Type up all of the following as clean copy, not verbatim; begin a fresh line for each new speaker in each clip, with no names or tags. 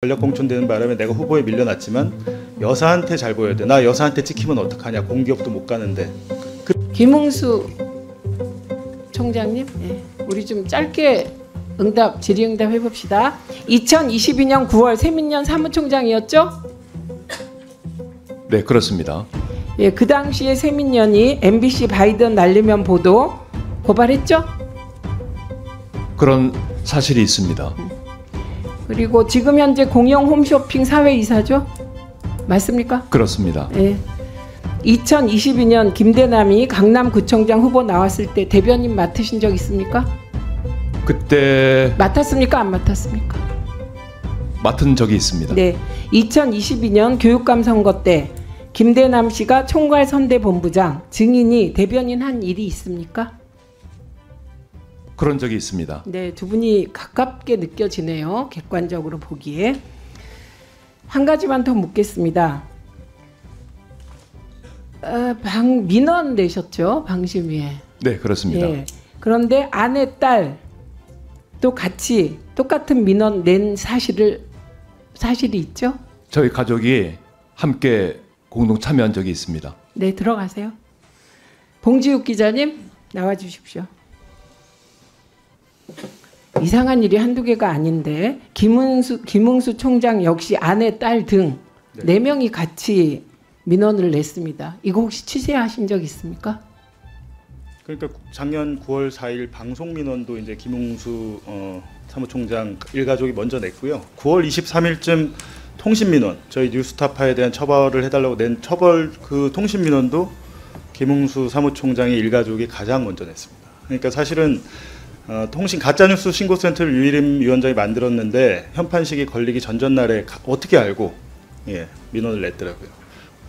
전략 공천되는 바람에 내가 후보에 밀려났지만 여사한테 잘 보여야 돼. 나 여사한테 찍히면 어떡하냐. 공기업도 못 가는데.
김웅수 총장님, 네. 우리 좀 짧게 질의응답 해봅시다. 2022년 9월 세민연 사무총장이었죠?
네, 그렇습니다.
예, 그 당시에 세민연이 MBC 바이든 날리면 보도 고발했죠?
그런 사실이 있습니다.
그리고 지금 현재 공영 홈쇼핑 사회이사죠? 맞습니까?
그렇습니다.
예. 2022년 김대남이 강남구청장 후보 나왔을 때 대변인 맡으신 적 있습니까?
그때
맡았습니까? 안 맡았습니까?
맡은 적이 있습니다.
네. 2022년 교육감 선거 때 김대남 씨가 총괄선대본부장 증인이 대변인 한 일이 있습니까?
그런 적이 있습니다.
네, 두 분이 가깝게 느껴지네요. 객관적으로 보기에. 한 가지만 더 묻겠습니다. 민원 내셨죠? 방심위에.
네, 그렇습니다.
예. 그런데 아내, 딸도 같이 똑같은 민원 낸 사실이 있죠?
저희 가족이 함께 공동 참여한 적이 있습니다.
네, 들어가세요. 봉지욱 기자님 나와 주십시오. 이상한 일이 한두 개가 아닌데 김웅수 총장 역시 아내, 딸 등 네 명이 같이 민원을 냈습니다. 이거 혹시 취재하신 적 있습니까?
그러니까 작년 9월 4일 방송 민원도 이제 김웅수 사무총장 일가족이 먼저 냈고요. 9월 23일쯤 통신 민원, 저희 뉴스타파에 대한 처벌을 해달라고 낸 그 통신 민원도 김웅수 사무총장의 일가족이 가장 먼저 냈습니다. 그러니까 사실은 가짜뉴스 신고센터를 유일임 위원장이 만들었는데 현판식이 걸리기 전전날에 어떻게 알고 민원을 냈더라고요.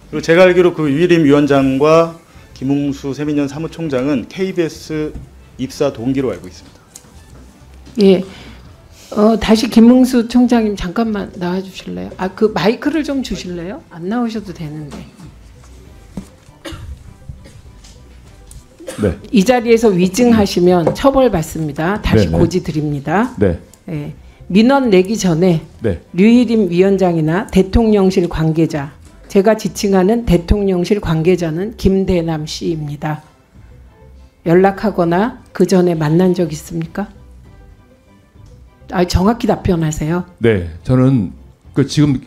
그리고 제가 알기로 그 유일임 위원장과 김웅수 세민연 사무총장은 KBS 입사 동기로 알고 있습니다.
예. 다시 김웅수 총장님 잠깐만 나와 주실래요? 그 마이크를 좀 주실래요? 안 나오셔도 되는데.
네.
이 자리에서 위증하시면 처벌받습니다. 다시
네네.
고지 드립니다.
네.
예. 민원 내기 전에
네.
류일임 위원장이나 대통령실 관계자, 제가 지칭하는 대통령실 관계자는 김대남 씨입니다. 연락하거나 그 전에 만난 적 있습니까? 정확히 답변하세요.
네, 저는 지금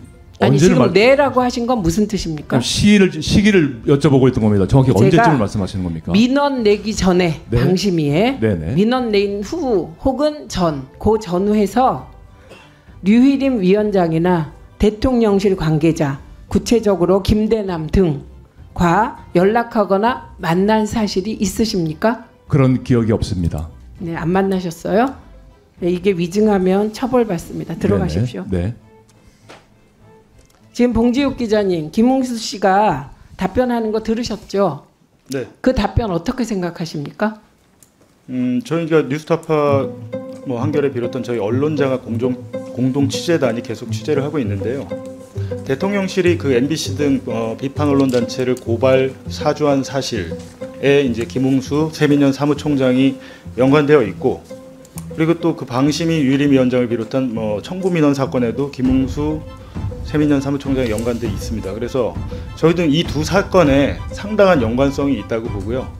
지금 네라고 하신 건 무슨 뜻입니까?
시기를 여쭤보고 있던 겁니다. 정확히 언제쯤을 말씀하시는 겁니까?
민원 내기 전에
네.
방심위에
네네.
민원 낸 후 혹은 그 전후에서 류일임 위원장이나 대통령실 관계자, 구체적으로 김대남 등과 연락하거나 만난 사실이 있으십니까?
그런 기억이 없습니다.
네, 안 만나셨어요? 네, 이게 위증하면 처벌받습니다. 들어가십시오.
네네. 네.
지금 봉지욱 기자님, 김웅수 씨가 답변하는 거 들으셨죠?
네.
그 답변 어떻게 생각하십니까?
저희가 뉴스타파 한겨레 비롯한 저희 언론자가 공동 취재단이 계속 취재를 하고 있는데요. 대통령실이 그 MBC 등 비판 언론 단체를 고발 사주한 사실에 이제 김웅수 세민연 사무총장이 연관되어 있고, 그리고 또 그 방심위 유일임 위원장을 비롯한 청구 민원 사건에도 김웅수 세민연 사무총장이 연관돼 있습니다. 그래서 저희도 이 두 사건에 상당한 연관성이 있다고 보고요.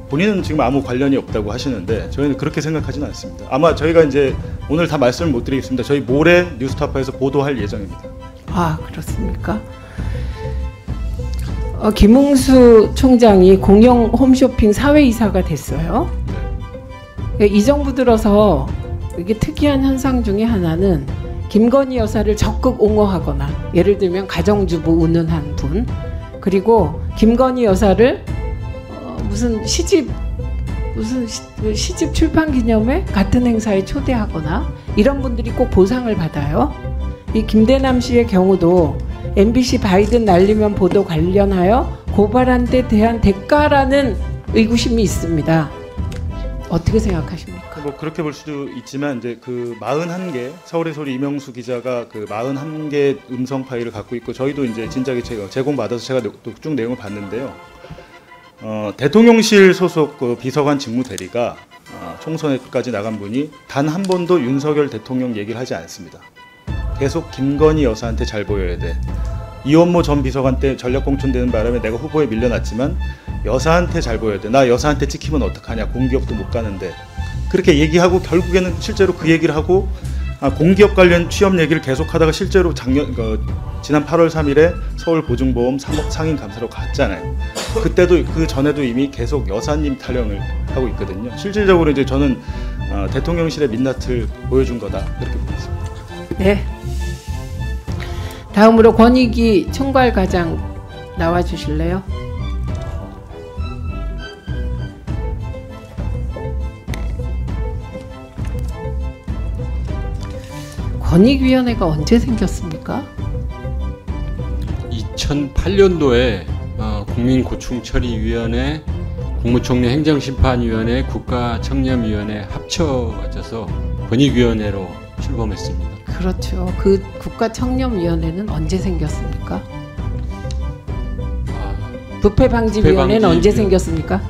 본인은 지금 아무 관련이 없다고 하시는데 저희는 그렇게 생각하지는 않습니다. 아마 저희가 이제 오늘 다 말씀을 못 드리겠습니다. 저희 모레 뉴스타파에서 보도할 예정입니다.
아, 그렇습니까? 김웅수 총장이 공영 홈쇼핑 사회이사가 됐어요. 이 정부 들어서 이게 특이한 현상 중에 하나는 김건희 여사를 적극 옹호하거나, 예를 들면 가정주부 운운한 분, 그리고 김건희 여사를 무슨 시집 출판 기념회 같은 행사에 초대하거나 이런 분들이 꼭 보상을 받아요. 이 김대남 씨의 경우도 MBC 바이든 날리면 보도 관련하여 고발한 데 대한 대가라는 의구심이 있습니다. 어떻게 생각하십니까?
그렇게 볼 수도 있지만 이제 그 41개 서울의 소리 이명수 기자가 그 41개 음성 파일을 갖고 있고, 저희도 이제 진작에 제공받아서 제가 쭉 내용을 봤는데요. 대통령실 소속 그 비서관 직무 대리가 총선에까지 나간 분이 단 한 번도 윤석열 대통령 얘기를 하지 않습니다. 계속 김건희 여사한테 잘 보여야 돼. 이원모 전 비서관 때 전략공천되는 바람에 내가 후보에 밀려났지만 여사한테 잘 보여야 돼. 나 여사한테 찍히면 어떡하냐. 공기업도 못 가는데. 그렇게 얘기하고 결국에는 실제로 그 얘기를 하고 공기업 관련 취업 얘기를 계속하다가 실제로 지난 8월 3일에 서울 보증보험 3억 상임 감사로 갔잖아요. 그때도 그 전에도 이미 계속 여사님 타령을 하고 있거든요. 실질적으로 이제 저는 대통령실의 민낯을 보여준 거다 그렇게 보고 있습니다.
네. 다음으로 권익위 총괄과장 나와 주실래요? 권익위원회가 언제 생겼습니까?
2008년도에 국민고충처리위원회, 국무총리 행정심판위원회, 국가청렴위원회 합쳐져서 권익위원회로 출범했습니다.
그렇죠. 그 국가청렴위원회는 언제 생겼습니까? 부패방지위원회는 언제 생겼습니까?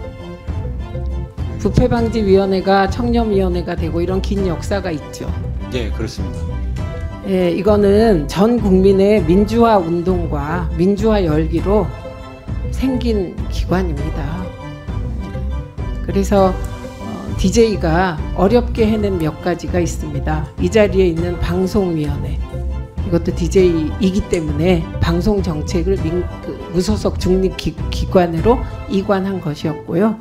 부패방지위원회가 청렴위원회가 되고 이런 긴 역사가 있죠.
네, 그렇습니다.
예, 이거는 전 국민의 민주화 운동과 민주화 열기로 생긴 기관입니다. 그래서 DJ가 어렵게 해낸 몇 가지가 있습니다. 이 자리에 있는 방송위원회, 이것도 DJ이기 때문에 방송 정책을 무소속 중립기관으로 이관한 것이었고요.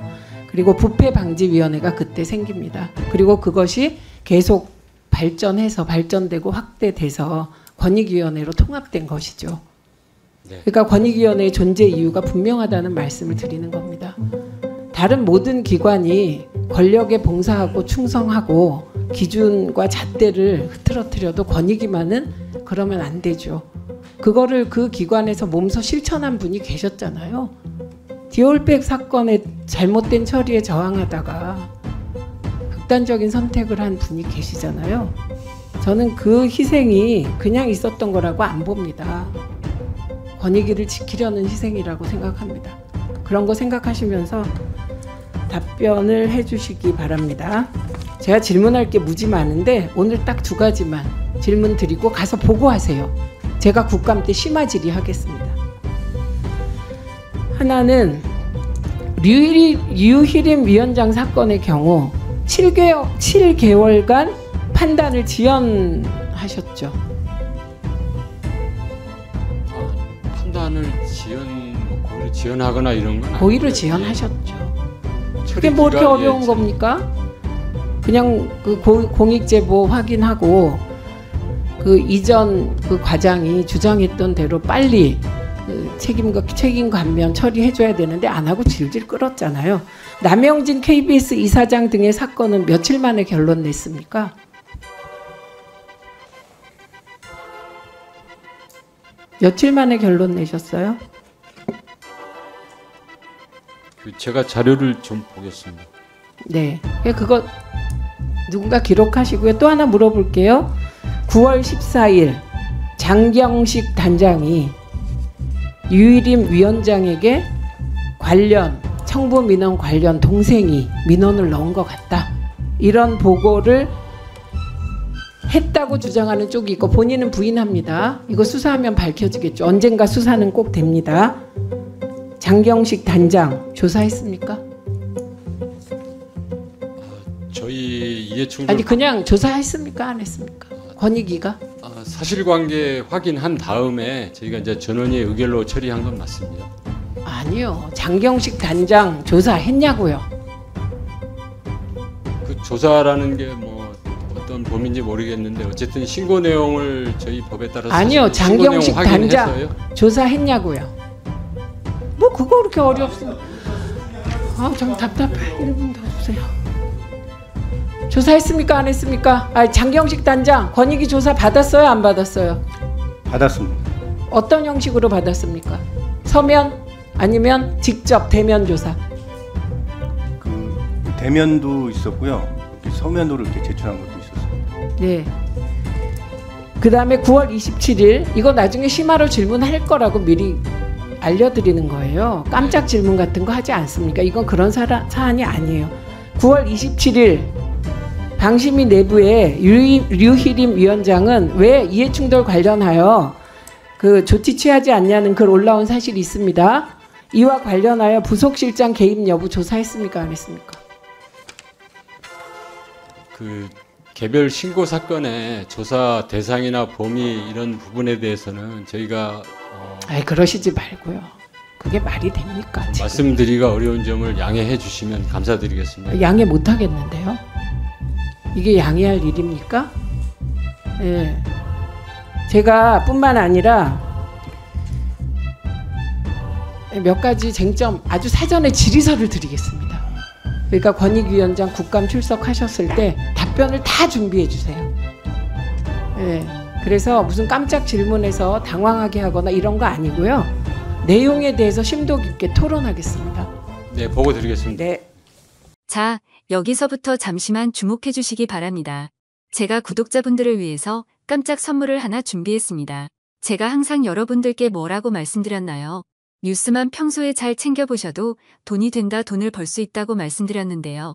그리고 부패방지위원회가 그때 생깁니다. 그리고 그것이 계속 발전되고 확대돼서 권익위원회로 통합된 것이죠.
네.
그러니까 권익위원회의 존재 이유가 분명하다는 말씀을 드리는 겁니다. 다른 모든 기관이 권력에 봉사하고 충성하고 기준과 잣대를 흐트러뜨려도 권익위만은 그러면 안 되죠. 그거를 그 기관에서 몸소 실천한 분이 계셨잖아요. 디올백 사건의 잘못된 처리에 저항하다가 극단적인 선택을 한 분이 계시잖아요. 저는 그 희생이 그냥 있었던 거라고 안 봅니다. 권익위를 지키려는 희생이라고 생각합니다. 그런 거 생각하시면서 답변을 해주시기 바랍니다. 제가 질문할 게 무지 많은데 오늘 딱 2가지만 질문 드리고 가서 보고하세요. 제가 국감 때 심화질의 하겠습니다. 하나는 류희림 위원장 사건의 경우 7개월간 판단을 지연하셨죠.
판단을 고의로 지연하거나 이런 건
고의로 지연하셨죠. 그게 뭐 이렇게 어려운 겁니까? 그냥 그 공익제보 확인하고 그 이전 그 과장이 주장했던 대로 빨리 그 책임 감면 처리해줘야 되는데 안 하고 질질 끌었잖아요. 남영진 KBS 이사장 등의 사건은 며칠 만에 결론 냈습니까? 며칠 만에 결론 내셨어요?
제가 자료를 좀 보겠습니다.
네, 그거 누군가 기록하시고요. 또 하나 물어볼게요. 9월 14일 장경식 단장이 유일임 위원장에게 관련 청부 민원 관련 동생이 민원을 넣은 것 같다. 이런 보고를 했다고 주장하는 쪽이 있고 본인은 부인합니다. 이거 수사하면 밝혀지겠죠. 언젠가 수사는 꼭 됩니다. 장경식 단장 조사했습니까?
저희 이해충돌
아니 그냥 조사했습니까? 안 했습니까? 권익위가?
사실관계 확인한 다음에 저희가 이제 전원의 의결로 처리한 건 맞습니다.
아니요. 장경식 단장 조사했냐고요.
그 조사라는 게 뭐 어떤 범인지 모르겠는데 어쨌든 신고 내용을 저희 법에 따라서
아니요. 장경식 단장
확인해서요.
조사했냐고요. 뭐 그거 그렇게 어렵습니까? 좀 답답해. 1분 더 주세요. 조사했습니까? 안 했습니까? 장경식 단장 권익위 조사 받았어요? 안 받았어요?
받았습니다.
어떤 형식으로 받았습니까? 서면 아니면 직접 대면 조사?
그 대면도 있었고요. 서면으로 이렇게 제출한 것도 있었어요.
네. 그 다음에 9월 27일 이거 나중에 심화로 질문할 거라고 미리 알려드리는 거예요. 깜짝 질문 같은 거 하지 않습니까? 이건 그런 사안이 아니에요. 9월 27일 방심위 내부에 류희림 위원장은 왜 이해충돌 관련하여 그 조치 취하지 않냐는 글 올라온 사실이 있습니다. 이와 관련하여 부속실장 개입 여부 조사했습니까? 안 했습니까?
그 개별 신고 사건의 조사 대상이나 범위 이런 부분에 대해서는 저희가
아이, 그러시지 말고요. 그게 말이 됩니까? 지금?
말씀드리기가 어려운 점을 양해해 주시면 감사드리겠습니다.
양해 못 하겠는데요. 이게 양해할 일입니까? 예. 제가 뿐만 아니라 몇 가지 쟁점 아주 사전에 질의서를 드리겠습니다. 그러니까 권익위원장 국감 출석하셨을 때 답변을 다 준비해 주세요. 예. 그래서 무슨 깜짝 질문에서 당황하게 하거나 이런 거 아니고요. 내용에 대해서 심도 깊게 토론하겠습니다.
네, 보고 드리겠습니다.
네.
자, 여기서부터 잠시만 주목해 주시기 바랍니다. 제가 구독자분들을 위해서 깜짝 선물을 하나 준비했습니다. 제가 항상 여러분들께 뭐라고 말씀드렸나요? 뉴스만 평소에 잘 챙겨보셔도 돈이 된다, 돈을 벌 수 있다고 말씀드렸는데요.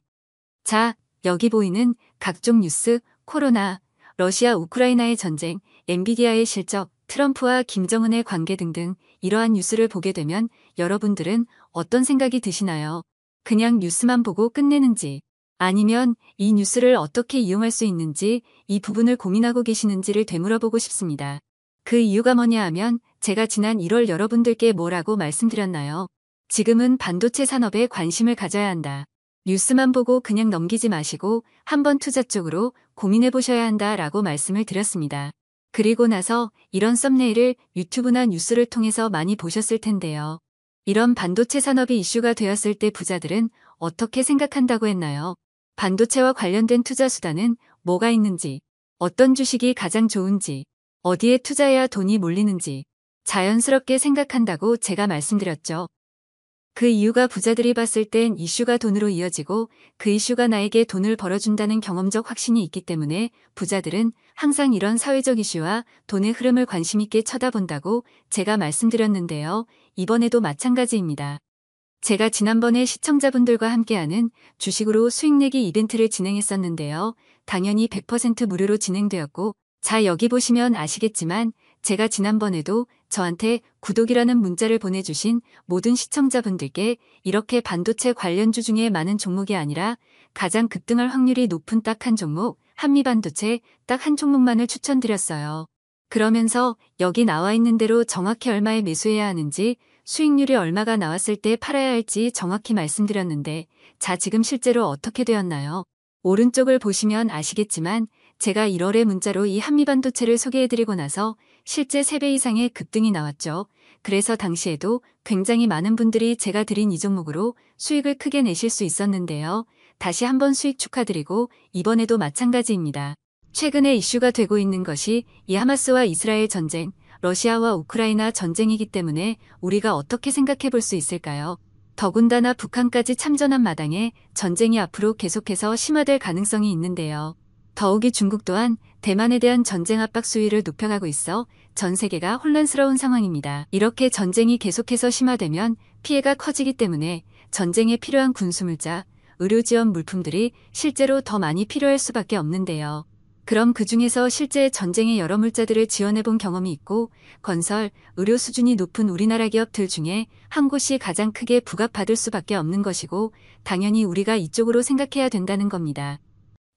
자, 여기 보이는 각종 뉴스, 코로나, 러시아 우크라이나의 전쟁, 엔비디아의 실적, 트럼프와 김정은의 관계 등등 이러한 뉴스를 보게 되면 여러분들은 어떤 생각이 드시나요? 그냥 뉴스만 보고 끝내는지, 아니면 이 뉴스를 어떻게 이용할 수 있는지 이 부분을 고민하고 계시는지를 되물어보고 싶습니다. 그 이유가 뭐냐 하면 제가 지난 1월 여러분들께 뭐라고 말씀드렸나요? 지금은 반도체 산업에 관심을 가져야 한다. 뉴스만 보고 그냥 넘기지 마시고 한번 투자 쪽으로 고민해 보셔야 한다라고 말씀을 드렸습니다. 그리고 나서 이런 썸네일을 유튜브나 뉴스를 통해서 많이 보셨을 텐데요. 이런 반도체 산업이 이슈가 되었을 때 부자들은 어떻게 생각한다고 했나요? 반도체와 관련된 투자 수단은 뭐가 있는지, 어떤 주식이 가장 좋은지, 어디에 투자해야 돈이 몰리는지 자연스럽게 생각한다고 제가 말씀드렸죠. 그 이유가 부자들이 봤을 땐 이슈가 돈으로 이어지고 그 이슈가 나에게 돈을 벌어준다는 경험적 확신이 있기 때문에 부자들은 항상 이런 사회적 이슈와 돈의 흐름을 관심 있게 쳐다본다고 제가 말씀드렸는데요. 이번에도 마찬가지입니다. 제가 지난번에 시청자분들과 함께하는 주식으로 수익 내기 이벤트를 진행했었는데요. 당연히 100% 무료로 진행되었고, 자, 여기 보시면 아시겠지만 제가 지난번에도 저한테 구독이라는 문자를 보내주신 모든 시청자분들께 이렇게 반도체 관련주 중에 많은 종목이 아니라 가장 급등할 확률이 높은 딱 한 종목, 한미반도체 딱 한 종목만을 추천드렸어요. 그러면서 여기 나와 있는 대로 정확히 얼마에 매수해야 하는지, 수익률이 얼마가 나왔을 때 팔아야 할지 정확히 말씀드렸는데, 자, 지금 실제로 어떻게 되었나요? 오른쪽을 보시면 아시겠지만 제가 1월에 문자로 이 한미반도체를 소개해드리고 나서 실제 3배 이상의 급등이 나왔죠. 그래서 당시에도 굉장히 많은 분들이 제가 드린 이 종목으로 수익을 크게 내실 수 있었는데요. 다시 한번 수익 축하드리고 이번에도 마찬가지입니다. 최근에 이슈가 되고 있는 것이 이 하마스와 이스라엘 전쟁, 러시아와 우크라이나 전쟁이기 때문에 우리가 어떻게 생각해 볼 수 있을까요? 더군다나 북한까지 참전한 마당에 전쟁이 앞으로 계속해서 심화될 가능성이 있는데요. 더욱이 중국 또한 대만에 대한 전쟁 압박 수위를 높여가고 있어 전 세계가 혼란스러운 상황입니다. 이렇게 전쟁이 계속해서 심화되면 피해가 커지기 때문에 전쟁에 필요한 군수물자, 의료지원 물품들이 실제로 더 많이 필요할 수밖에 없는데요. 그럼 그 중에서 실제 전쟁의 여러 물자들을 지원해본 경험이 있고 건설, 의료 수준이 높은 우리나라 기업들 중에 한 곳이 가장 크게 부각받을 수밖에 없는 것이고 당연히 우리가 이쪽으로 생각해야 된다는 겁니다.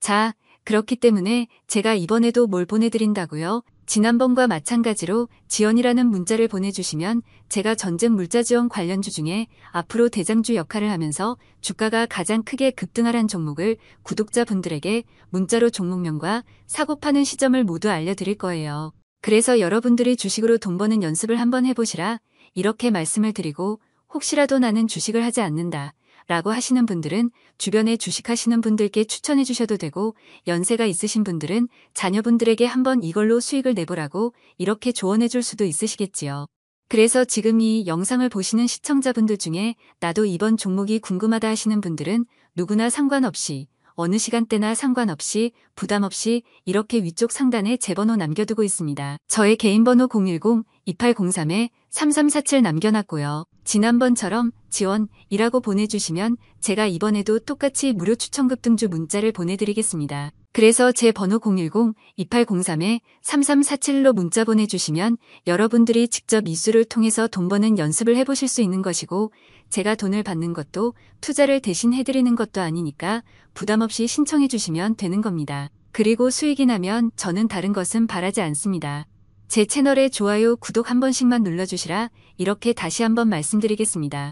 자, 그렇기 때문에 제가 이번에도 뭘 보내드린다고요? 지난번과 마찬가지로 지원이라는 문자를 보내주시면 제가 전쟁 물자 지원 관련주 중에 앞으로 대장주 역할을 하면서 주가가 가장 크게 급등하란 종목을 구독자분들에게 문자로 종목명과 사고 파는 시점을 모두 알려드릴 거예요. 그래서 여러분들이 주식으로 돈 버는 연습을 한번 해보시라 이렇게 말씀을 드리고 혹시라도 나는 주식을 하지 않는다 라고 하시는 분들은 주변에 주식하시는 분들께 추천해 주셔도 되고 연세가 있으신 분들은 자녀분들에게 한번 이걸로 수익을 내보라고 이렇게 조언해 줄 수도 있으시겠지요. 그래서 지금 이 영상을 보시는 시청자분들 중에 나도 이번 종목이 궁금하다 하시는 분들은 누구나 상관없이 어느 시간대나 상관없이 부담 없이 이렇게 위쪽 상단에 제 번호 남겨두고 있습니다. 저의 개인 번호 010-2803-3347 남겨놨고요. 지난번처럼 지원이라고 보내주시면 제가 이번에도 똑같이 무료 추천급 등주 문자를 보내드리겠습니다. 그래서 제 번호 010-2803-3347로 문자 보내주시면 여러분들이 직접 이수를 통해서 돈 버는 연습을 해보실 수 있는 것이고 제가 돈을 받는 것도 투자를 대신 해드리는 것도 아니니까 부담 없이 신청해 주시면 되는 겁니다. 그리고 수익이 나면 저는 다른 것은 바라지 않습니다. 제 채널에 좋아요, 구독 한 번씩만 눌러주시라 이렇게 다시 한번 말씀드리겠습니다.